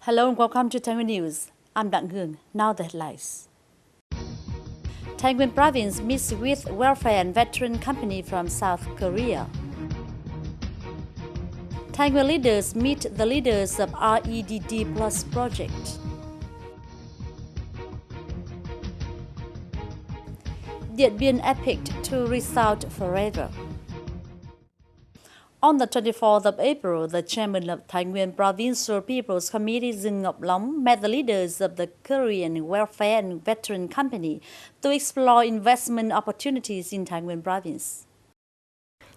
Hello and welcome to Thái Nguyên News. I'm Đặng Hương. Now the headlines. Thái Nguyên province meets with welfare and veteran company from South Korea. Thái Nguyên leaders meet the leaders of REDD Plus project. Điện Biên epic to result forever. On the 24th of April, the chairman of Thái Nguyên Provincial People's Committee, Dương Ngọc Long, met the leaders of the Korean Welfare and Veteran Company to explore investment opportunities in Thái Nguyên Province.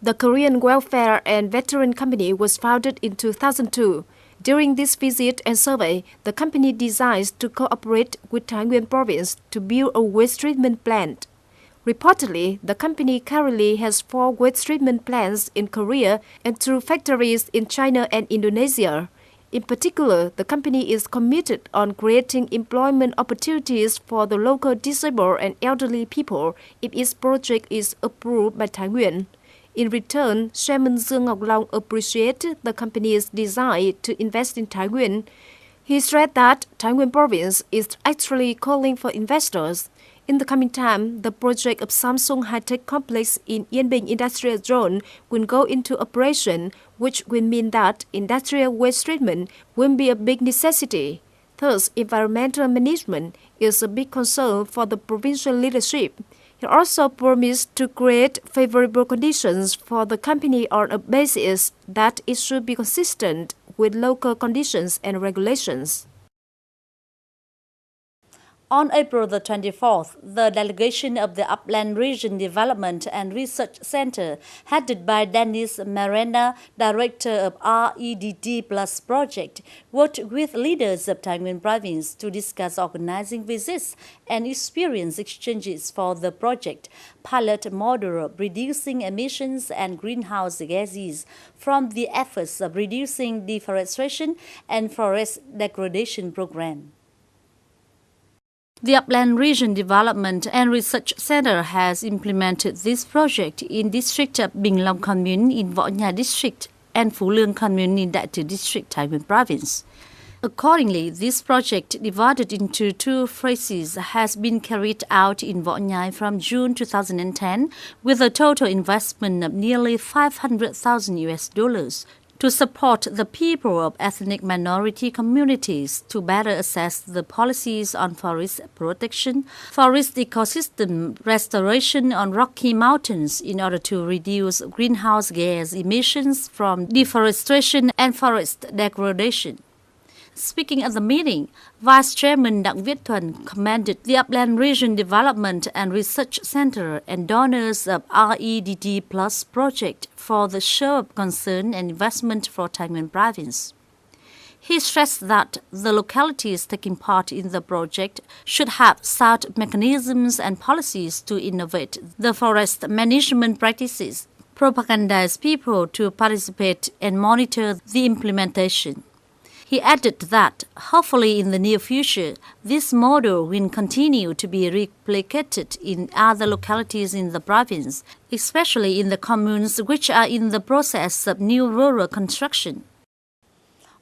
The Korean Welfare and Veteran Company was founded in 2002. During this visit and survey, the company designs to cooperate with Thái Nguyên Province to build a waste treatment plant. Reportedly, the company currently has 4 waste treatment plants in Korea and 2 factories in China and Indonesia. In particular, the company is committed on creating employment opportunities for the local disabled and elderly people if its project is approved by Thái Nguyên. In return, Chairman Dương Ngọc Long appreciated the company's desire to invest in Thái Nguyên. He stressed that Thái Nguyên Province is actually calling for investors. In the coming time, the project of Samsung High-Tech Complex in Yên Bình Industrial Zone will go into operation, which will mean that industrial waste treatment will be a big necessity. Thus, environmental management is a big concern for the provincial leadership. He also promised to create favorable conditions for the company on a basis that it should be consistent with local conditions and regulations. On April the 24th, the delegation of the Upland Region Development and Research Center, headed by Dennis Marena, director of REDD Plus project, worked with leaders of Thái Nguyên Province to discuss organizing visits and experience exchanges for the project pilot model of reducing emissions and greenhouse gases from the efforts of reducing deforestation and forest degradation program. The Upland Region Development and Research Center has implemented this project in district of Bình Long Commune in Võ Nhai District and Phú Lương Commune in Đại Từ District, Thái Nguyên Province. Accordingly, this project, divided into 2 phases, has been carried out in Võ Nhai from June 2010 with a total investment of nearly $500,000 to support the people of ethnic minority communities to better assess the policies on forest protection, forest ecosystem restoration on Rocky Mountains in order to reduce greenhouse gas emissions from deforestation and forest degradation. Speaking at the meeting, Vice Chairman Đặng Viết Thuần commended the Upland Region Development and Research Center and donors of REDD Plus project for the show of concern and investment for Thái Nguyên Province. He stressed that the localities taking part in the project should have sound mechanisms and policies to innovate the forest management practices, propagandize people to participate and monitor the implementation. He added that, hopefully in the near future, this model will continue to be replicated in other localities in the province, especially in the communes which are in the process of new rural construction.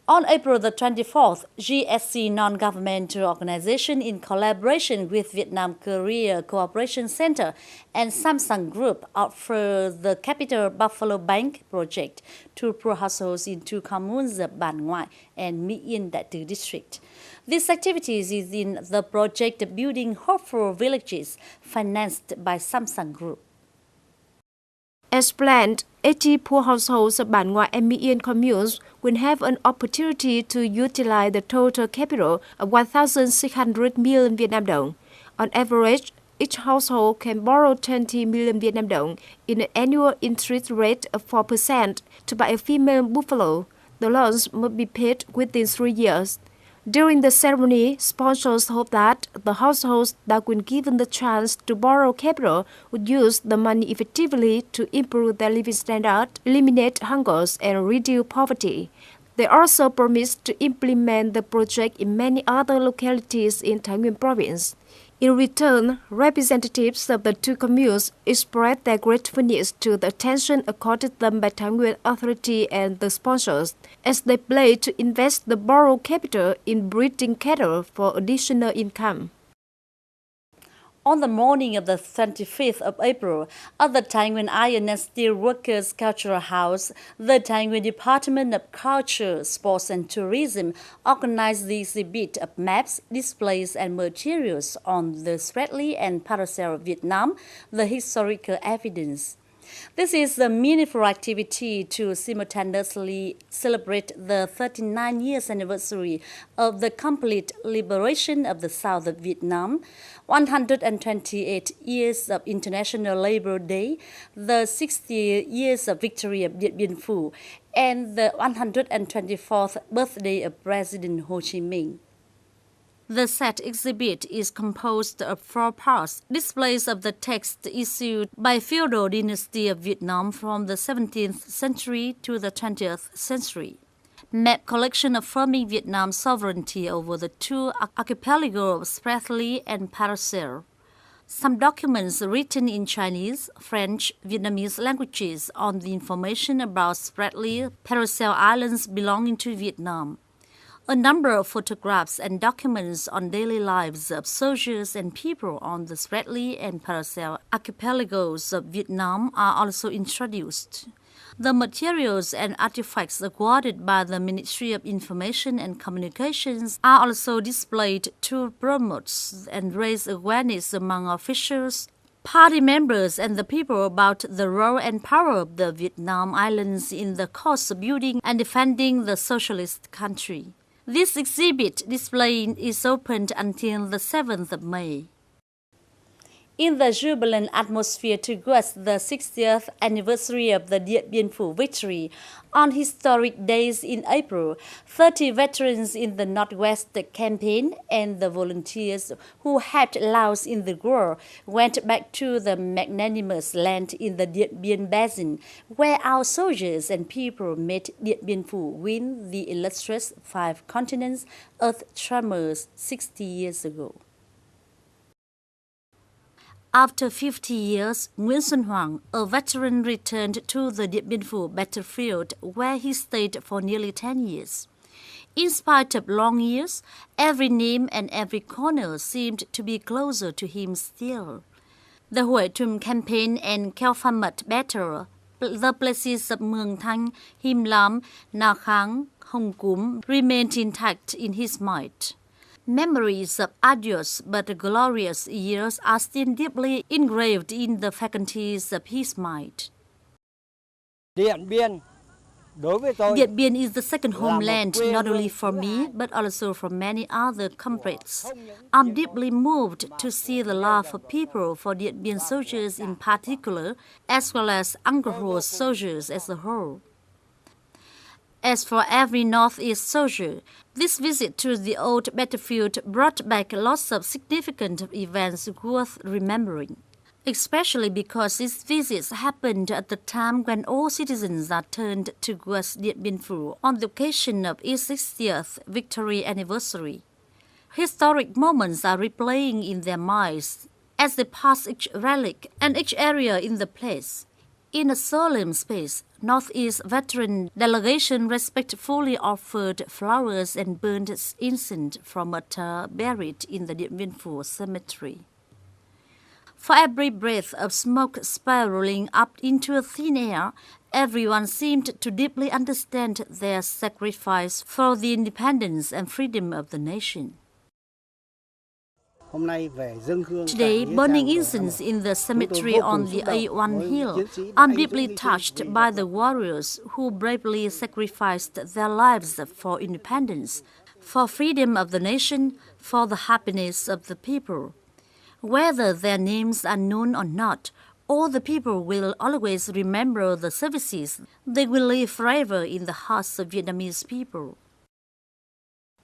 On April the 24th, GSC non-governmental organization in collaboration with Vietnam-Korea Cooperation Center and Samsung Group offered the Capital Buffalo Bank project to poor households in 2 communes of Bản Ngoại and Mỹ Yên Đại Từ District. This activity is in the project Building Hopeful Villages, financed by Samsung Group. As planned, 80 poor households of Bản Ngoại and Mỹ Yên communes will have an opportunity to utilize the total capital of 1,600 million Vietnam dong. On average, each household can borrow 20 million Vietnam dong in an annual interest rate of 4% to buy a female buffalo. The loans must be paid within 3 years. During the ceremony, sponsors hope that the households that were given the chance to borrow capital would use the money effectively to improve their living standard, eliminate hunger, and reduce poverty. They also promised to implement the project in many other localities in Thái Nguyên Province. In return, representatives of the two communes expressed their gratefulness to the attention accorded them by Thái Nguyên Authority and the sponsors, as they pledged to invest the borrowed capital in breeding cattle for additional income. On the morning of the 25th of April, at the Thái Nguyên Iron and Steel Workers Cultural House, the Thái Nguyên Department of Culture, Sports and Tourism organized the exhibit of maps, displays and materials on the Spratly and Paracel of Vietnam, the historical evidence. This is a meaningful activity to simultaneously celebrate the 39 years anniversary of the complete liberation of the south of Vietnam, 128 years of International Labor Day, the 60 years of victory of Điện Biên Phủ, and the 124th birthday of President Ho Chi Minh. The set exhibit is composed of 4 parts, displays of the text issued by feudal dynasty of Vietnam from the 17th century to the 20th century. Map collection affirming Vietnam's sovereignty over the two archipelagos of Spratly and Paracel. Some documents written in Chinese, French, Vietnamese languages on the information about Spratly, Paracel Islands belonging to Vietnam. A number of photographs and documents on daily lives of soldiers and people on the Spratly and Paracel archipelagos of Vietnam are also introduced. The materials and artifacts awarded by the Ministry of Information and Communications are also displayed to promote and raise awareness among officials, party members and the people about the role and power of the Vietnam Islands in the cause of building and defending the socialist country. This exhibit display is opened until the 7th of May. In the jubilant atmosphere towards the 60th anniversary of the Điện Biên Phủ victory, on historic days in April, 30 veterans in the Northwest campaign and the volunteers who helped Laos in the war went back to the magnanimous land in the Điện Biên Basin, where our soldiers and people made Điện Biên Phủ win the illustrious 5 continents earth tremors 60 years ago. After 50 years, Nguyên Xuân Hoàng, a veteran, returned to the Điện Biên Phủ battlefield where he stayed for nearly 10 years. In spite of long years, every name and every corner seemed to be closer to him still. The Hue Trung campaign and Khao Phan Mat battle, the places of Mường Thanh, Him Lam, Na Khang, Hồng Cúm remained intact in his mind. Memories of arduous but glorious years are still deeply engraved in the faculties of his mind. Điện Biên is the second homeland not only for me but also for many other comrades. I'm deeply moved to see the love of people for Điện Biên soldiers in particular, as well as Angkor soldiers as a whole. As for every Northeast soldier, this visit to the old battlefield brought back lots of significant events worth remembering, especially because these visits happened at the time when all citizens are turned towards Điện Biên Phủ on the occasion of its 60th victory anniversary. Historic moments are replaying in their minds as they pass each relic and each area in the place. In a solemn space, Northeast veteran delegation respectfully offered flowers and burned incense from a altar buried in the Điện Biên Phủ cemetery. For every breath of smoke spiraling up into thin air, everyone seemed to deeply understand their sacrifice for the independence and freedom of the nation. Today, burning incense in the cemetery on the A1 hill, I'm deeply touched by the warriors who bravely sacrificed their lives for independence, for freedom of the nation, for the happiness of the people. Whether their names are known or not, all the people will always remember the services. They will live forever in the hearts of Vietnamese people.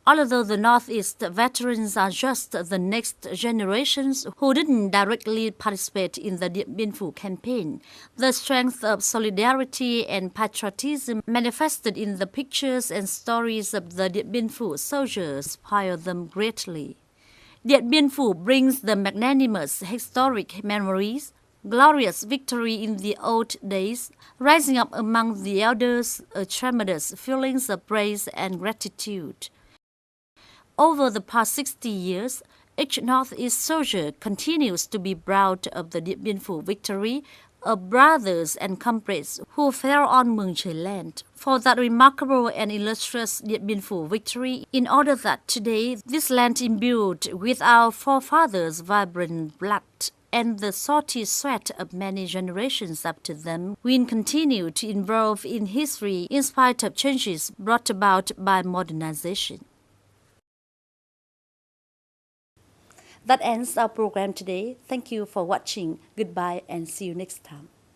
Although the Northeast veterans are just the next generations who didn't directly participate in the Điện Biên Phủ campaign, the strength of solidarity and patriotism manifested in the pictures and stories of the Điện Biên Phủ soldiers inspire them greatly. Điện Biên Phủ brings the magnanimous historic memories, glorious victory in the old days, rising up among the elders a tremendous feelings of praise and gratitude. Over the past 60 years, each Northeast soldier continues to be proud of the Điện Biên Phủ victory of brothers and comrades who fell on Mường Trời land for that remarkable and illustrious Điện Biên Phủ victory, in order that today this land imbued with our forefathers' vibrant blood and the salty sweat of many generations after them will continue to evolve in history in spite of changes brought about by modernization. That ends our program today. Thank you for watching. Goodbye and see you next time.